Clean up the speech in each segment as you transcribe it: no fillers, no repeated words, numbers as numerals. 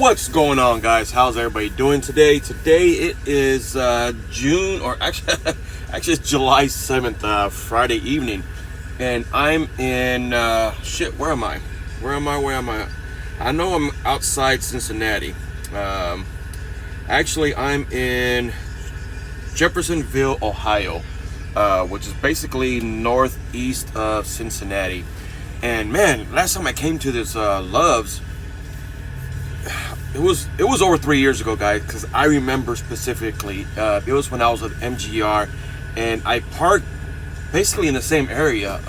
What's going on, guys? How's everybody doing today? Today it is June, or actually it's July 7th, Friday evening, and I'm in where am I? I know I'm outside Cincinnati. Actually, I'm in Jeffersonville, Ohio, which is basically northeast of Cincinnati. And man, last time I came to this Love's, it was over 3 years ago, guys, because I remember specifically. It was when I was with MGR, and I parked basically in the same area.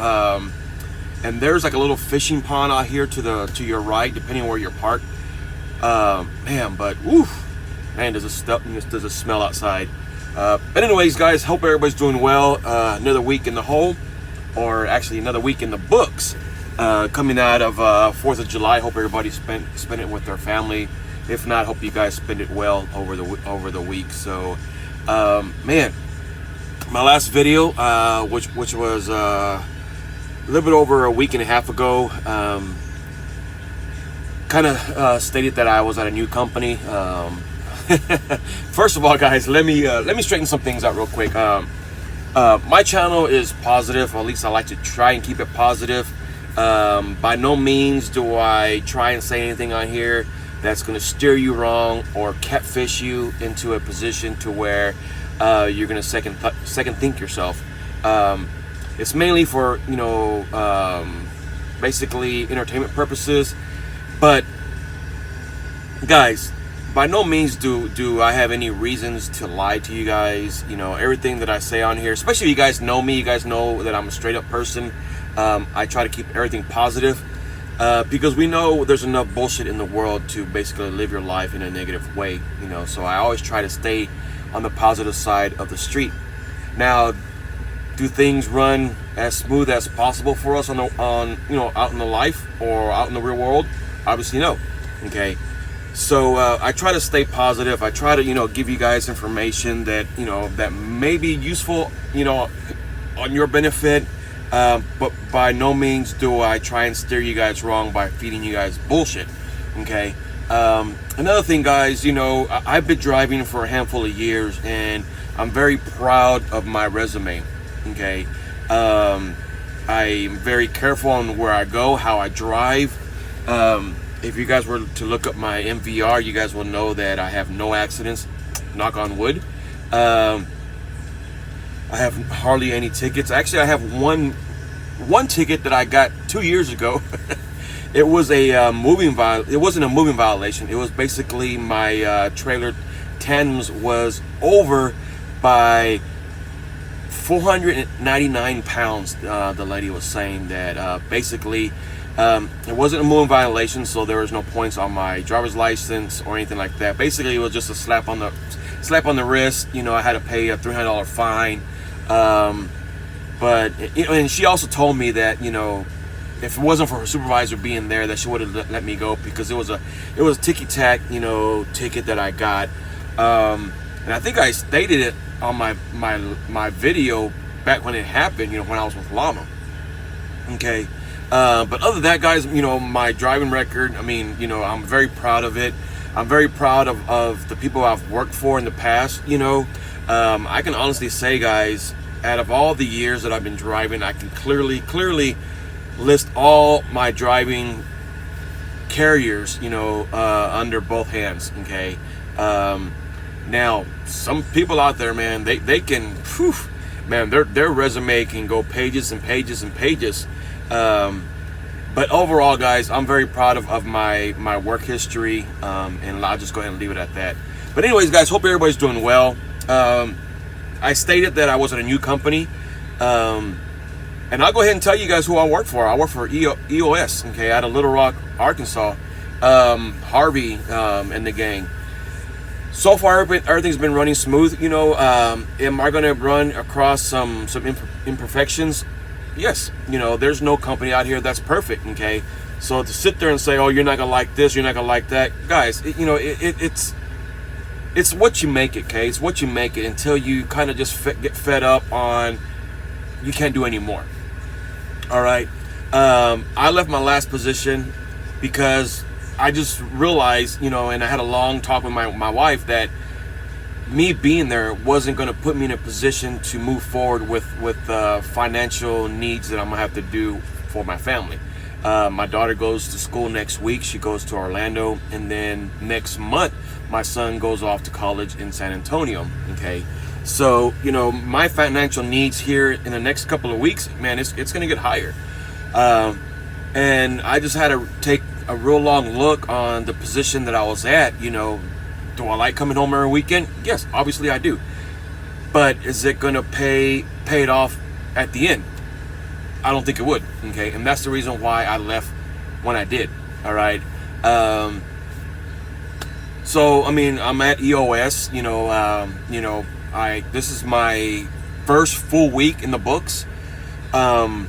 And there's like a little fishing pond out here to your right, depending on where you're parked. Does it smell outside? But anyways, guys, hope everybody's doing well. Another week in the hole, or actually another week in the books. Coming out of 4th of July, hope everybody spent it with their family. If not, hope you guys spend it well over the week. So, man, my last video, which was a little bit over a week and a half ago, kind of stated that I was at a new company. First of all, guys, let me straighten some things out real quick. My channel is positive, or at least I like to try and keep it positive. By no means do I try and say anything on here that's going to steer you wrong or catfish you into a position to where you're going to second think yourself. It's mainly for basically entertainment purposes. But guys, by no means do I have any reasons to lie to you guys. Everything that I say on here, especially if you guys know me, you guys know that I'm a straight up person. I try to keep everything positive because we know there's enough bullshit in the world to basically live your life in a negative way. So I always try to stay on the positive side of the street. Now, do things run as smooth as possible for us out in the life or out in the real world? Obviously, no. Okay. So I try to stay positive. I try to give you guys information that that may be useful on your benefit. But by no means do I try and steer you guys wrong by feeding you guys bullshit. Okay. Another thing, guys, I've been driving for a handful of years, and I'm very proud of my resume. Okay. I'm very careful on where I go, how I drive. If you guys were to look up my MVR, you guys will know that I have no accidents, knock on wood. I have hardly any tickets. Actually, I have one ticket that I got 2 years ago. It was a It wasn't a moving violation. It was basically my trailer tandems was over by 499 pounds. The lady was saying that basically it wasn't a moving violation, so there was no points on my driver's license or anything like that. Basically, it was just a slap on the wrist. I had to pay a $300 fine. But and she also told me that if it wasn't for her supervisor being there, that she would have let me go, because it was a ticky-tack ticket that I got. And I think I stated it on my video back when it happened, when I was with Llama. Okay. But other than that, guys, my driving record, I'm very proud of it. I'm very proud of the people I've worked for in the past. I can honestly say, guys, out of all the years that I've been driving, I can clearly list all my driving carriers, under both hands. Okay. Now, some people out there, man, they can, man, their resume can go pages and pages and pages. But overall, guys, I'm very proud of my work history, and I'll just go ahead and leave it at that. But anyways, guys, hope everybody's doing well. I stated that I was at a new company, and I'll go ahead and tell you guys who I work for. I work for EOS, okay, out of Little Rock, Arkansas. Harvey and the gang. So far, everything's been running smooth. Am I going to run across some imperfections? Yes. There's no company out here that's perfect. Okay, so to sit there and say, "Oh, you're not gonna like this, you're not gonna like that," guys, it's what you make it, okay? It's what you make it until you kind of just get fed up on you can't do anymore. All right. I left my last position because I just realized, and I had a long talk with my wife that me being there wasn't going to put me in a position to move forward with financial needs that I'm gonna have to do for my family. My daughter goes to school next week. She goes to Orlando, and then next month my son goes off to college in San Antonio. Okay, so my financial needs here in the next couple of weeks, man, it's going to get higher, and I just had to take a real long look on the position that I was at. Do I like coming home every weekend? Yes, obviously I do. But is it going to pay it off at the end? I don't think it would. Okay, and that's the reason why I left when I did. All right. So I mean, I'm at EOS. This is my first full week in the books. Well,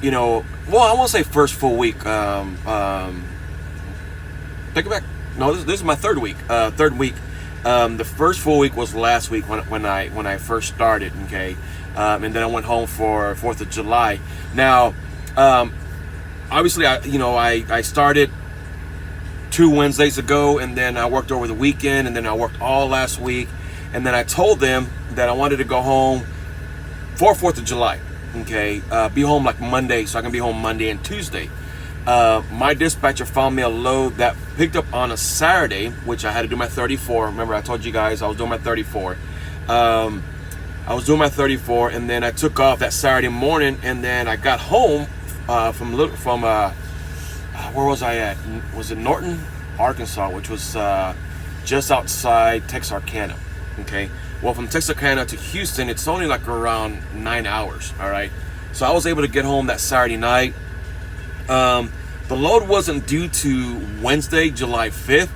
I won't say first full week. Take it back. No, this is my third week. The first full week was last week when I first started. Okay, and then I went home for 4th of July. Now, obviously, I started 2 Wednesdays ago, and then I worked over the weekend, and then I worked all last week, and then I told them that I wanted to go home for 4th of July. Okay, be home like Monday, so I can be home Monday and Tuesday. My dispatcher found me a load that picked up on a Saturday, which I had to do my 34. Remember, I told you guys I was doing my 34. I was doing my 34, and then I took off that Saturday morning, and then I got home from where was I at? Was it Norton, Arkansas, which was just outside Texarkana. Okay. Well, from Texarkana to Houston, it's only like around 9 hours. All right. So I was able to get home that Saturday night. The load wasn't due to Wednesday, July 5th,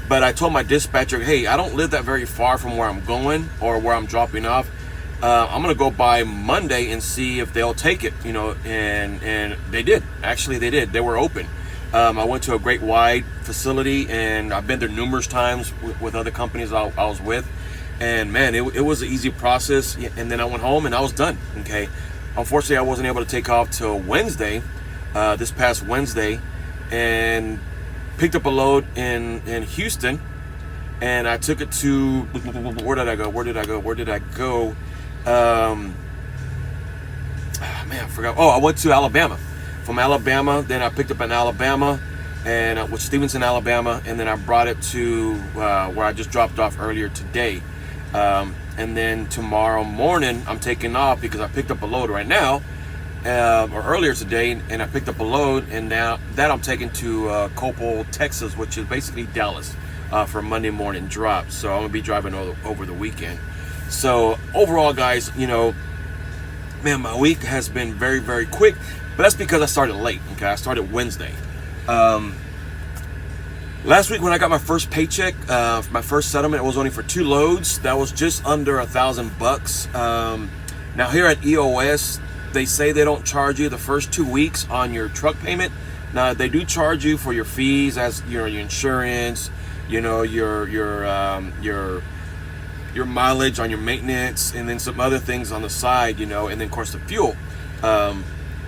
but I told my dispatcher, hey, I don't live that very far from where I'm going or where I'm dropping off. I'm gonna go by Monday and see if they'll take it, and they did. Actually, they did. They were open. I went to a Great Wide facility, and I've been there numerous times with other companies I was with, and man, it was an easy process. And then I went home and I was done. Okay, unfortunately, I wasn't able to take off till Wednesday. This past Wednesday, and picked up a load in Houston, and I took it to, where did I go? Man, I forgot. I went to Alabama. From Alabama, then I picked up in Alabama, and with Stevenson, Alabama, and then I brought it to where I just dropped off earlier today. And then tomorrow morning, I'm taking off because I picked up a load right now. Or earlier today, and I picked up a load, and now that I'm taking to Coppell, Texas, which is basically Dallas, for a Monday morning drop. So I'm gonna be driving over the weekend. So overall, guys, man, my week has been very, very quick, but that's because I started late. Okay, I started Wednesday. Last week when I got my first paycheck, my first settlement, it was only for 2 loads. That was just under $1,000. Now here at EOS, they say they don't charge you the first 2 weeks on your truck payment. Now they do charge you for your fees, as your insurance, your mileage on your maintenance, and then some other things on the side, and then of course the fuel.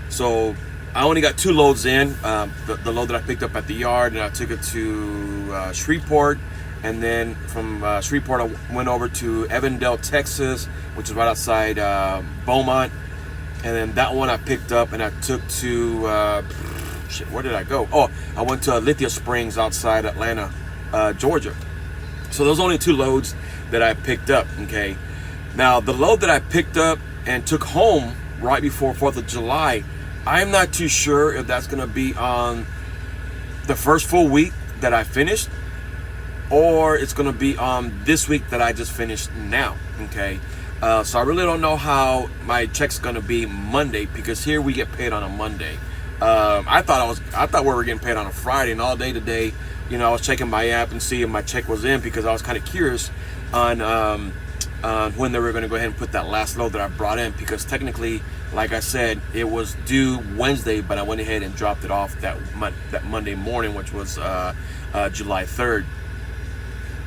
So I only got 2 loads in. The load that I picked up at the yard, and I took it to Shreveport, and then from Shreveport I went over to Evandale, Texas, which is right outside Beaumont. And then that one I picked up and I took to, where did I go? I went to Lithia Springs outside Atlanta, Georgia. So those are only 2 loads that I picked up, okay? Now, the load that I picked up and took home right before 4th of July, I'm not too sure if that's gonna be on the first full week that I finished, or it's gonna be on this week that I just finished now, okay? So I really don't know how my check's gonna be Monday, because here we get paid on a Monday. I thought we were getting paid on a Friday, and all day today, I was checking my app and see if my check was in, because I was kind of curious on when they were gonna go ahead and put that last load that I brought in, because technically, like I said, it was due Wednesday, but I went ahead and dropped it off that Monday morning, which was July 3rd.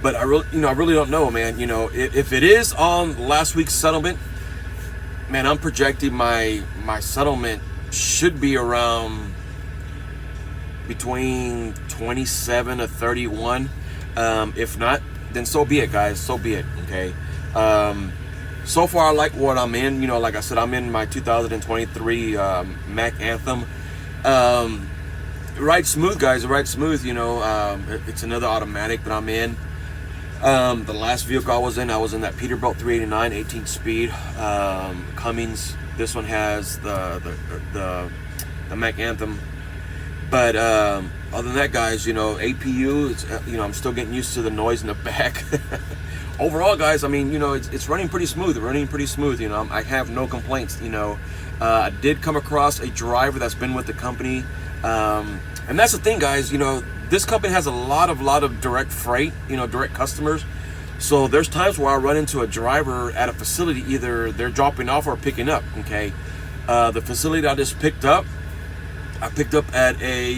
But I really don't know, man. If it is on last week's settlement, man, I'm projecting my settlement should be around between 27 to 31. If not, then so be it, guys. So be it. Okay. So far, I like what I'm in. You know, like I said, I'm in my 2023 Mack Anthem. Ride smooth, guys. Ride smooth. You know, it's another automatic that I'm in. The last vehicle I was in that Peterbilt 389 18 speed Cummins. This one has the Mack Anthem. But other than that, guys, you know, APU, it's, you know, I'm still getting used to the noise in the back. Overall, guys, I mean, you know, it's running pretty smooth. You know, I have no complaints. You know, I did come across a driver that's been with the company, and that's the thing, guys. You know, this company has a lot of direct freight. You know, direct customers. So there's times where I run into a driver at a facility, either they're dropping off or picking up. Okay, the facility that I just picked up, I picked up at a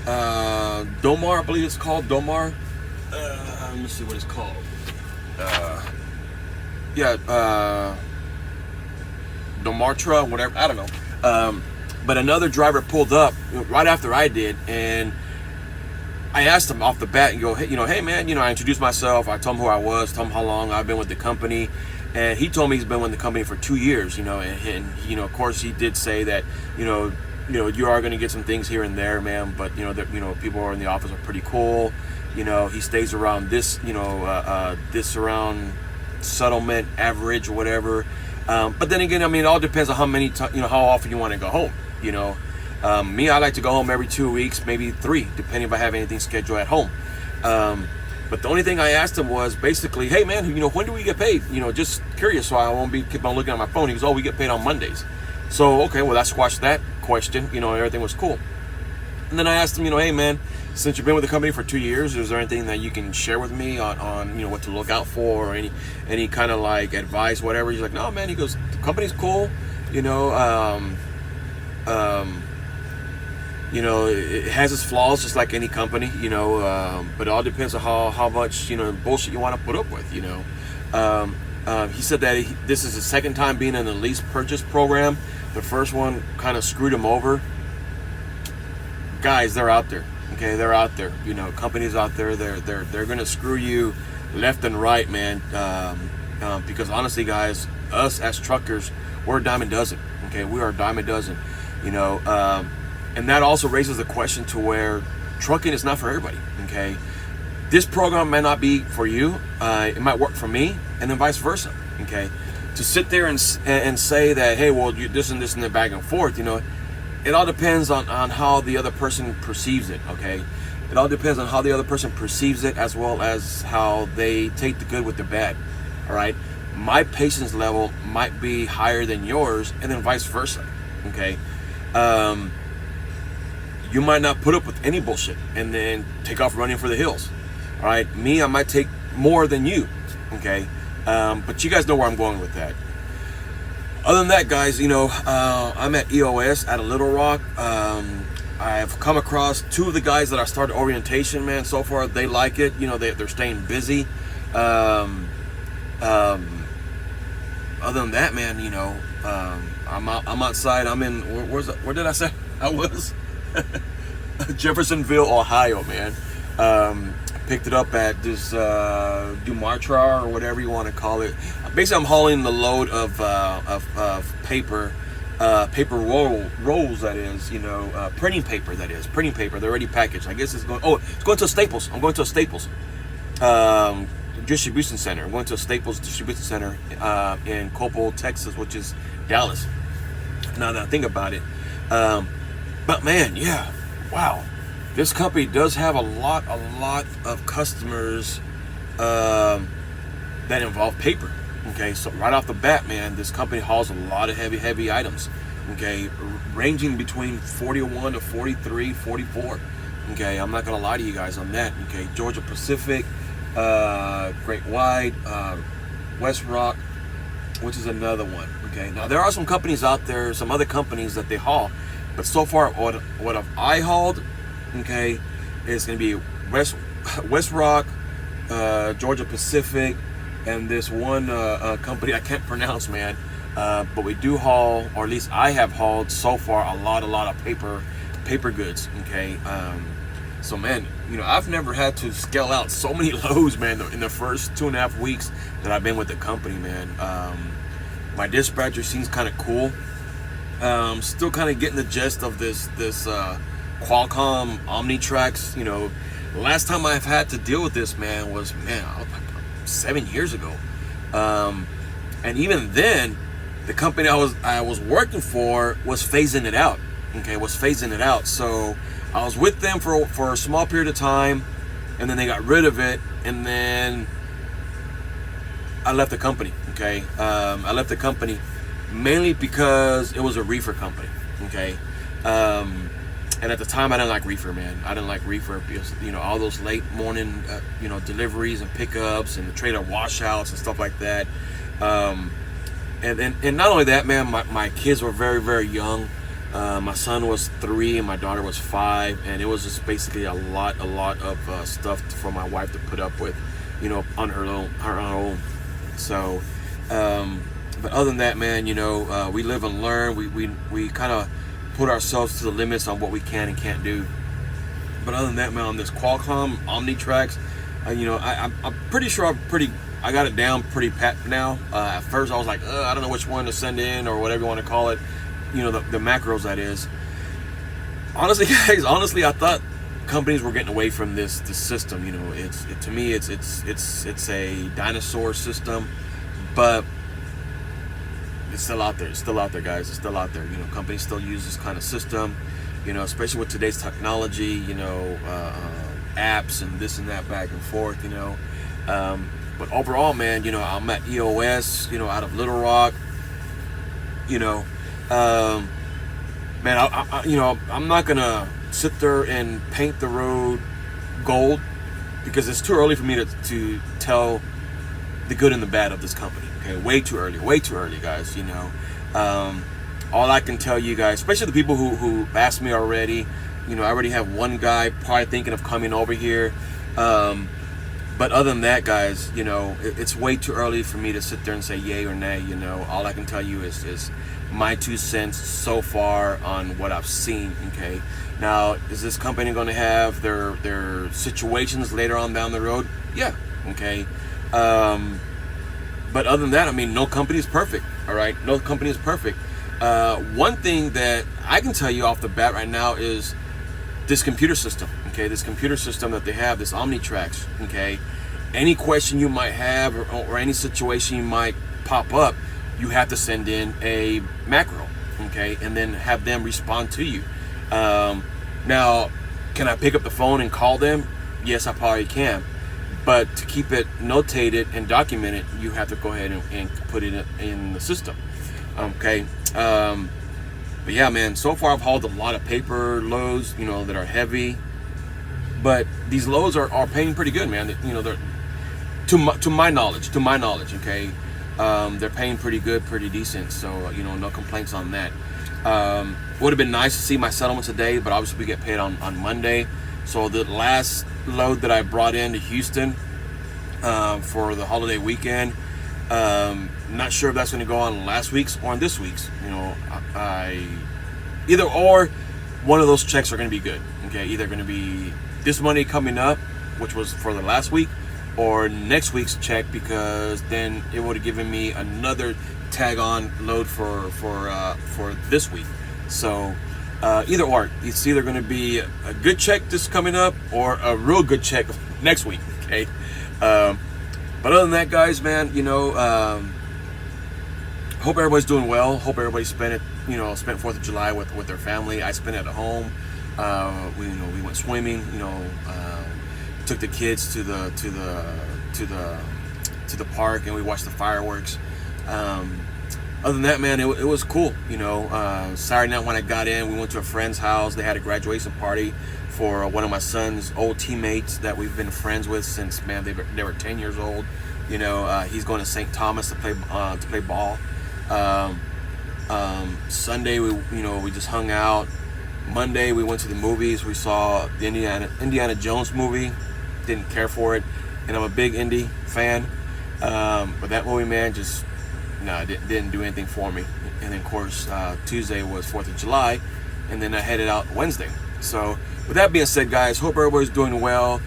Domar, I believe it's called Domar. Let me see what it's called. Domartra, whatever. I don't know. But another driver pulled up right after I did, and I asked him off the bat and go, hey, you know, hey man, you know, I introduced myself. I told him who I was, told him how long I've been with the company, and he told me he's been with the company for 2 years. You know, and you know, of course, he did say that, you know, you are going to get some things here and there, man. But you know, people who are in the office are pretty cool. You know, he stays around this, you know, this around settlement average or whatever. But then again, I mean, it all depends on how many, you know, how often you want to go home. You know, me, I like to go home every 2 weeks, maybe 3, depending if I have anything scheduled at home. But the only thing I asked him was basically, hey man, you know, when do we get paid? You know, just curious, so I won't keep on looking at my phone. He goes, oh, we get paid on Mondays. So okay, well, that squashed that question. You know, everything was cool. And then I asked him, you know, hey man, since you've been with the company for 2 years, is there anything that you can share with me on you know, what to look out for, or any kind of like advice, whatever? He's like, no man. He goes, the company's cool. You know, you know, it has its flaws just like any company. You know, but it all depends on how much, you know, bullshit you want to put up with. You know, he said that this is his second time being in a lease purchase program. The first one kind of screwed him over. Guys, they're out there. Okay, they're out there. You know, companies out there. They're gonna screw you left and right, man. Because honestly, guys, us as truckers, we're a dime a dozen. Okay, we are a dime a dozen. You know, and that also raises the question to where trucking is not for everybody. Okay, this program may not be for you. It might work for me, and then vice versa. Okay, to sit there and say that, hey, well, you this and the back and forth. You know. It all depends on how the other person perceives it, okay? It all depends on how the other person perceives it, as well as how they take the good with the bad, all right? My patience level might be higher than yours, and then vice versa, okay? You might not put up with any bullshit and then take off running for the hills, all right? Me, I might take more than you, okay? But you guys know where I'm going with that. Other than that, guys, you know, I'm at EOS out of Little Rock. I've come across 2 of the guys that I started orientation, man. So far, they like it. You know, they're staying busy. Other than that, man, you know, I'm outside. I'm in, where did I say I was? Jeffersonville, Ohio, man. Picked it up at this Dumartra or whatever you want to call it. Basically, I'm hauling the load of paper, paper rolls. That is, you know, printing paper. That is printing paper. They're already packaged. I guess it's going. Oh, it's going to Staples. I'm going to a Staples distribution center. I'm going to a Staples distribution center in Coppell, Texas, which is Dallas. Now that I think about it, but man, yeah, wow. This company does have a lot of customers that involve paper. Okay, so right off the bat, man, this company hauls a lot of heavy items. Okay, ranging between 41 to 43, 44. Okay, I'm not gonna lie to you guys on that. Okay, Georgia Pacific, Great White, West Rock, which is another one. Okay, now there are some companies out there, some other companies that they haul, but so far what have I hauled? Okay, it's gonna be West Rock, Georgia Pacific, and this one company I can't pronounce, man. But we do haul, or at least I have hauled so far, a lot of paper paper goods. Okay, so man, I've never had to scale out so many loads, man, in the first 2.5 weeks that I've been with the company, man. My dispatcher seems kind of cool. Still kind of getting the gist of this Qualcomm OmniTrax. The last time I've had to deal with this, man, was like 7 years ago. And even then, the company I was working for was phasing it out. Okay, was phasing it out. So I was with them for a small period of time, and then they got rid of it, and then I left the company. Okay, I left the company mainly because it was a reefer company. Okay, and at the time I didn't like reefer, man. I didn't like reefer because all those late morning deliveries and pickups and the trailer washouts and stuff like that. And not only that, man, my kids were very, very young. My son was 3 and my daughter was 5, and it was just basically a lot of stuff for my wife to put up with, on her own. So, but other than that, man, we live and learn. We kind of put ourselves to the limits on what we can and can't do. But other than that, man, on this Qualcomm OmniTrax, I'm pretty sure I got it down pretty pat now. At first I was like, I don't know which one to send in or whatever you want to call it, the macros, that is. Honestly, guys, I thought companies were getting away from this system. To me it's a dinosaur system, but it's still out there. It's still out there, guys. It's still out there. Companies still use this kind of system, especially with today's technology, apps and this and that back and forth, But overall, man, I'm at EOS, out of Little Rock, man, I'm not gonna sit there and paint the road gold, because it's too early for me to tell the good and the bad of this company. Okay, way too early, guys. All I can tell you guys, especially the people who asked me already, I already have one guy probably thinking of coming over here. But other than that, guys, it's way too early for me to sit there and say yay or nay. All I can tell you is my 2 cents so far on what I've seen. Okay, now is this company going to have their situations later on down the road? Yeah. Okay. But other than that, no company is perfect. All right, no company is perfect. One thing that I can tell you off the bat right now is this computer system. Okay, this computer system that they have, this OmniTrax. Okay, any question you might have or any situation you might pop up, you have to send in a macro. Okay, and then have them respond to you. Now, can I pick up the phone and call them? Yes, I probably can. But to keep it notated and documented, you have to go ahead and put it in the system. Okay. But yeah, man, so far I've hauled a lot of paper loads, that are heavy. But these loads are paying pretty good, man. They're to my knowledge, okay. They're paying pretty good, pretty decent. So, no complaints on that. Would have been nice to see my settlement today, but obviously we get paid on Monday. So the last load that I brought into Houston for the holiday weekend, not sure if that's going to go on last week's or on this week's. Either or, one of those checks are going to be good. Okay, either going to be this Monday coming up, which was for the last week, or next week's check, because then it would have given me another tag on load for this week. So either or, it's either going to be a good check this coming up or a real good check next week. Okay, but other than that, guys, man, hope everybody's doing well. Hope everybody spent 4th of July with their family. I spent it at home. We went swimming. Took the kids to the park, and we watched the fireworks. Other than that, man, it was cool. Saturday night when I got in, we went to a friend's house. They had a graduation party for one of my son's old teammates that we've been friends with since, man, they were 10 years old. He's going to St. Thomas to play ball. Sunday we just hung out. Monday we went to the movies. We saw the Indiana Jones movie. Didn't care for it, and I'm a big Indy fan. But that movie, man, didn't do anything for me. And then, of course, Tuesday was 4th of July, and then I headed out Wednesday. So with that being said, guys, hope everybody's doing well.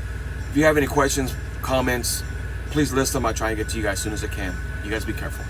If you have any questions, comments, please list them. I'll try and get to you guys as soon as I can. You guys be careful.